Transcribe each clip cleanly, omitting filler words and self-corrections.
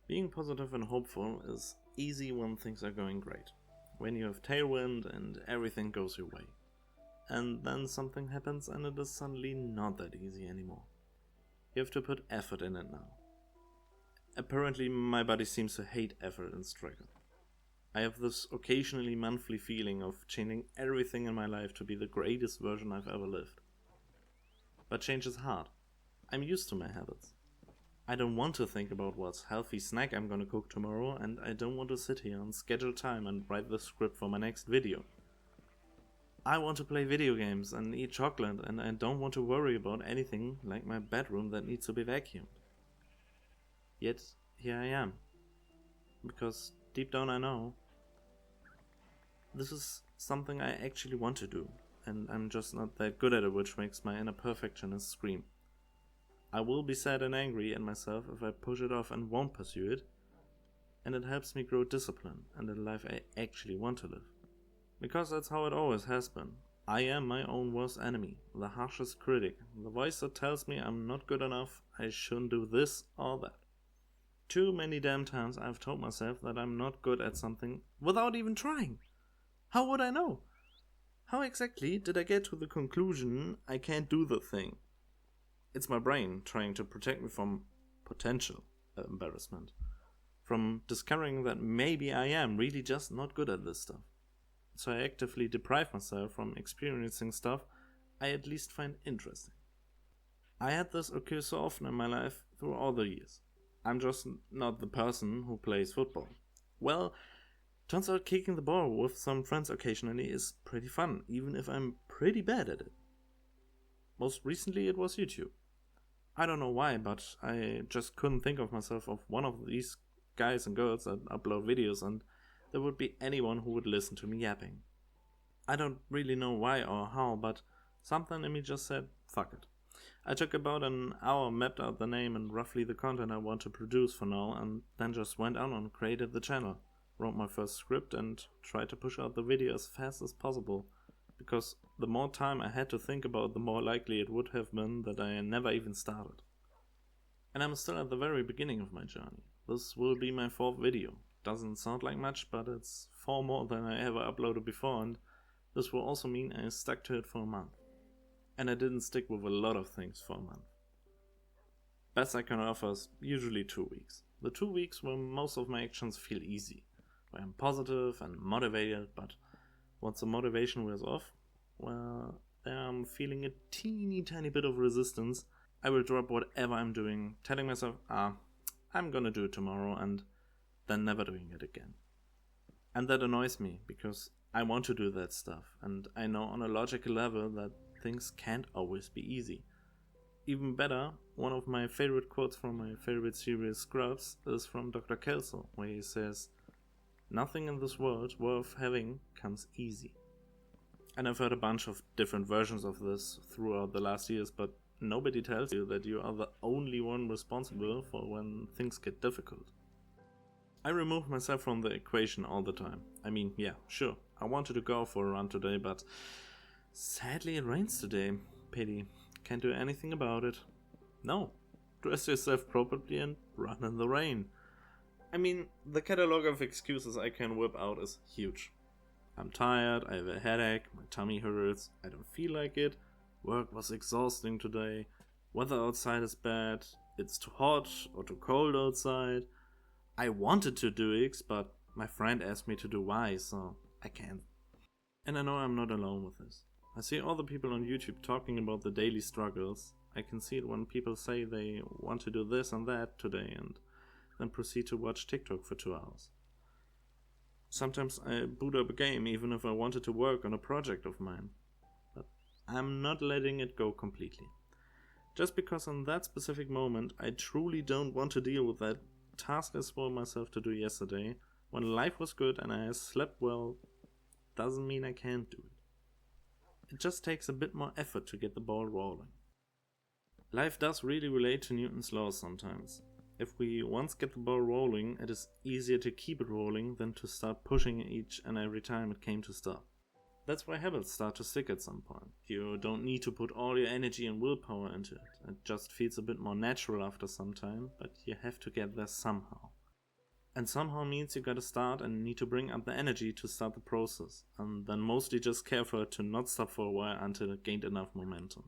Being positive and hopeful is easy when things are going great, when you have tailwind and everything goes your way. And then something happens and it is suddenly not that easy anymore. You have to put effort in it now. Apparently my body seems to hate effort and struggle. I have this occasionally monthly feeling of changing everything in my life to be the greatest version I've ever lived. But change is hard. I'm used to my habits. I don't want to think about what healthy snack I'm gonna cook tomorrow, and I don't want to sit here on scheduled time and write the script for my next video. I want to play video games and eat chocolate, and I don't want to worry about anything like my bedroom that needs to be vacuumed. Yet, here I am. Because deep down I know this is something I actually want to do, and I'm just not that good at it, which makes my inner perfectionist scream. I will be sad and angry at myself if I push it off and won't pursue it, and it helps me grow discipline and the life I actually want to live. Because that's how it always has been. I am my own worst enemy, the harshest critic, the voice that tells me I'm not good enough, I shouldn't do this or that. Too many damn times I've told myself that I'm not good at something without even trying. How would I know? How exactly did I get to the conclusion I can't do the thing? It's my brain trying to protect me from potential embarrassment, from discovering that maybe I am really just not good at this stuff. So I actively deprive myself from experiencing stuff I at least find interesting. I had this occur so often in my life through all the years. I'm just not the person who plays football. Well, turns out kicking the ball with some friends occasionally is pretty fun, even if I'm pretty bad at it. Most recently it was YouTube. I don't know why, but I just couldn't think of myself of one of these guys and girls that upload videos, and there would be anyone who would listen to me yapping. I don't really know why or how, but something in me just said, fuck it. I took about an hour, mapped out the name and roughly the content I want to produce for now, and then just went on and created the channel, wrote my first script, and tried to push out the video as fast as possible. Because the more time I had to think about, the more likely it would have been that I never even started. And I'm still at the very beginning of my journey. This will be my 4th video. Doesn't sound like much, but it's 4 more than I ever uploaded before, and this will also mean I stuck to it for a month. And I didn't stick with a lot of things for a month. Best I can offer is usually 2 weeks. The 2 weeks where most of my actions feel easy, where I'm positive and motivated, but once the motivation wears off, well, then I'm feeling a teeny tiny bit of resistance. I will drop whatever I'm doing, telling myself, I'm gonna do it tomorrow, and then never doing it again. And that annoys me, because I want to do that stuff, and I know on a logical level that things can't always be easy. Even better, one of my favorite quotes from my favorite series Scrubs is from Dr. Kelso, where he says, "Nothing in this world worth having comes easy." And I've heard a bunch of different versions of this throughout the last years, but nobody tells you that you are the only one responsible for when things get difficult. I remove myself from the equation all the time. I mean, yeah, sure, I wanted to go for a run today, but sadly it rains today. Pity. Can't do anything about it. No. Dress yourself properly and run in the rain. I mean, the catalog of excuses I can whip out is huge. I'm tired, I have a headache, my tummy hurts, I don't feel like it, work was exhausting today, weather outside is bad, it's too hot or too cold outside. I wanted to do X, but my friend asked me to do Y, so I can't. And I know I'm not alone with this. I see all the people on YouTube talking about the daily struggles. I can see it when people say they want to do this and that today and then proceed to watch TikTok for 2 hours. Sometimes I boot up a game even if I wanted to work on a project of mine. But I'm not letting it go completely. Just because on that specific moment I truly don't want to deal with that task I swore myself to do yesterday, when life was good and I slept well, doesn't mean I can't do it. It just takes a bit more effort to get the ball rolling. Life does really relate to Newton's laws sometimes. If we once get the ball rolling, it is easier to keep it rolling than to start pushing it each and every time it came to stop. That's why habits start to stick at some point. You don't need to put all your energy and willpower into it. It just feels a bit more natural after some time, but you have to get there somehow. And somehow means you gotta start and need to bring up the energy to start the process, and then mostly just care for it to not stop for a while until it gained enough momentum.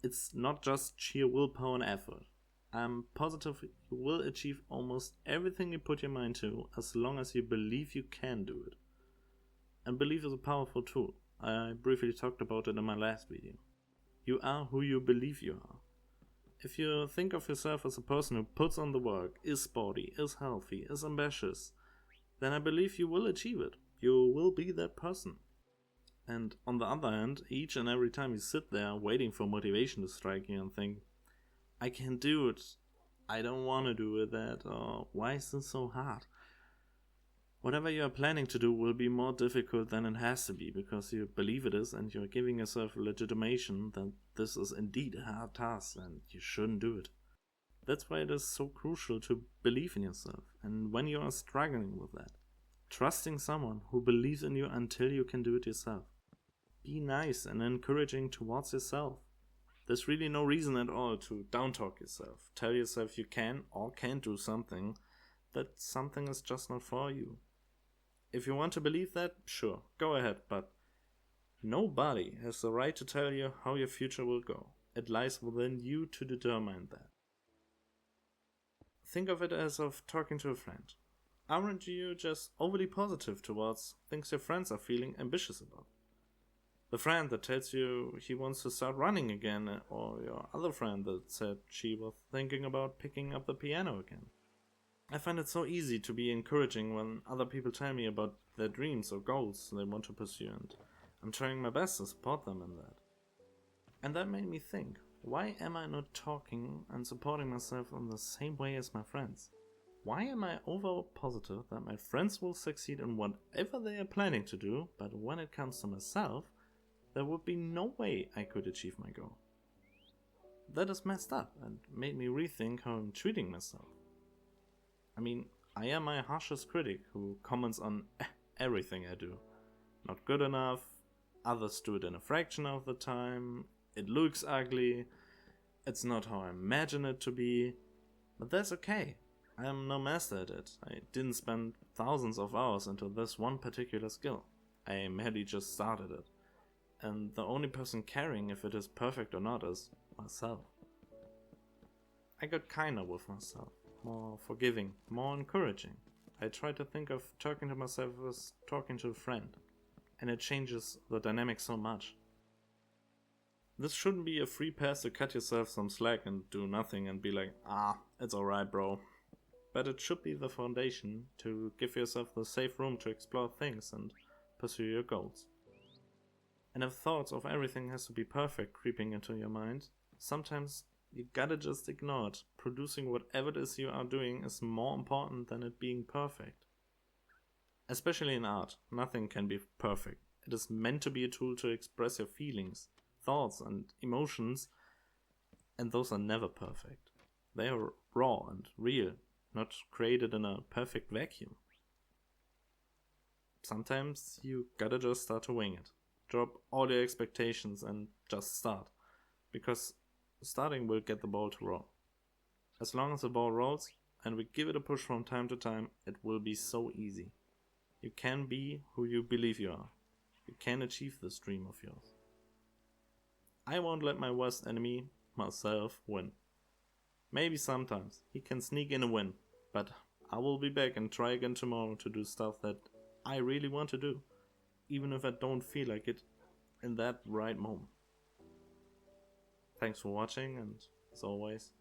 It's not just sheer willpower and effort. I'm positive you will achieve almost everything you put your mind to as long as you believe you can do it. And belief is a powerful tool. I briefly talked about it in my last video. You are who you believe you are. If you think of yourself as a person who puts on the work, is sporty, is healthy, is ambitious, then I believe you will achieve it. You will be that person. And on the other hand, each and every time you sit there waiting for motivation to strike you and think, I can't do it, I don't want to do that, or why is this so hard? Whatever you are planning to do will be more difficult than it has to be because you believe it is and you are giving yourself legitimation that this is indeed a hard task and you shouldn't do it. That's why it is so crucial to believe in yourself, and when you are struggling with that, trusting someone who believes in you until you can do it yourself. Be nice and encouraging towards yourself. There's really no reason at all to downtalk yourself. Tell yourself you can or can't do something, that something is just not for you. If you want to believe that, sure, go ahead, but nobody has the right to tell you how your future will go. It lies within you to determine that. Think of it as of talking to a friend. Aren't you just overly positive towards things your friends are feeling ambitious about? The friend that tells you he wants to start running again, or your other friend that said she was thinking about picking up the piano again. I find it so easy to be encouraging when other people tell me about their dreams or goals they want to pursue, and I'm trying my best to support them in that. And that made me think, why am I not talking and supporting myself in the same way as my friends? Why am I over positive that my friends will succeed in whatever they are planning to do, but when it comes to myself, there would be no way I could achieve my goal? That is messed up and made me rethink how I'm treating myself. I mean, I am my harshest critic who comments on everything I do. Not good enough, others do it in a fraction of the time, it looks ugly, it's not how I imagine it to be, but that's okay. I am no master at it. I didn't spend thousands of hours into this one particular skill. I merely just started it. And the only person caring if it is perfect or not is myself. I got kinder with myself. More forgiving, more encouraging. I try to think of talking to myself as talking to a friend, and it changes the dynamic so much. This shouldn't be a free pass to cut yourself some slack and do nothing and be like, it's alright bro. But it should be the foundation to give yourself the safe room to explore things and pursue your goals. And if thoughts of everything has to be perfect creeping into your mind, sometimes you gotta just ignore it. Producing whatever it is you are doing is more important than it being perfect. Especially in art, nothing can be perfect. It is meant to be a tool to express your feelings, thoughts and emotions, and those are never perfect. They are raw and real, not created in a perfect vacuum. Sometimes you gotta just start to wing it. Drop all your expectations and just start, because starting will get the ball to roll. As long as the ball rolls and we give it a push from time to time, it will be so easy. You can be who you believe you are. You can achieve this dream of yours. I won't let my worst enemy, myself, win. Maybe sometimes he can sneak in a win, but I will be back and try again tomorrow to do stuff that I really want to do, even if I don't feel like it in that right moment. Thanks for watching, and as always,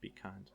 be kind.